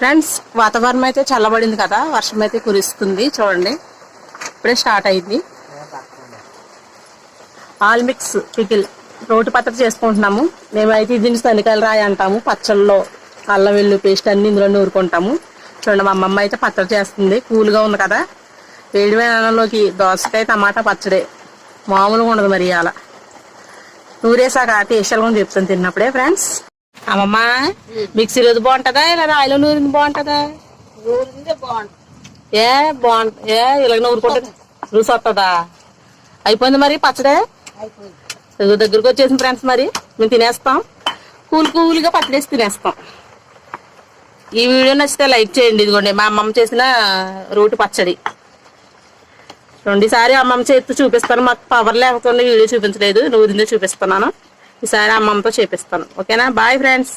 Friends వాతావరణం అయితే చల్లబడింది కదా, వర్షం అయితే కురుస్తుంది. చూడండి ఇప్పుడే స్టార్ట్ అయింది. ఆల్ మిక్స్ పికిల్ రోటి పచ్చడి చేసుకుంటున్నాము. మేమైతే దీన్ని శనగకాయల రాయి అంటాము. పచ్చళ్ళలో అల్లం వెల్లు పేస్ట్ అన్ని ఇందులో నూరుకుంటాము. చూడండి మా అమ్మమ్మ అయితే పచ్చడి చేస్తుంది. కూల్గా ఉంది కదా, వేడివేడి అన్నంలోకి దోసకాయ టమాటా పచ్చడి మామూలుగా ఉండదు. మరి అలా నూరేసాక టేస్ట్గా కూడా చెప్తాను తిన్నప్పుడే. ఫ్రెండ్స్ అమ్మమ్మ మిక్సీ రోజు బాగుంటుందా ఇలా రాయిలో నూరింది బాగుంటుందా? ఏ బాగుంటుంది ఇలాగ నూరుకుంటుంది రుచి వస్తుందా? అయిపోయింది మరి పచ్చడే దగ్గరకు వచ్చేసింది ఫ్రెండ్స్. మరి మేము తినేస్తాం, కూల్గా పచ్చడేసి తినేస్తాం. ఈ వీడియో నచ్చితే లైక్ చేయండి. ఇదిగోండి మా అమ్మమ్మ చేసిన రోటి పచ్చడి. రెండుసారి అమ్మమ్మ చేతితో చూపిస్తాను. మాకు పవర్ లేకపోతే వీడియో చూపించలేదు, నూరిందే చూపిస్తున్నాను. ఈసారి అమ్మమ్మతో చేపిస్తాను. ఓకేనా? Bye friends.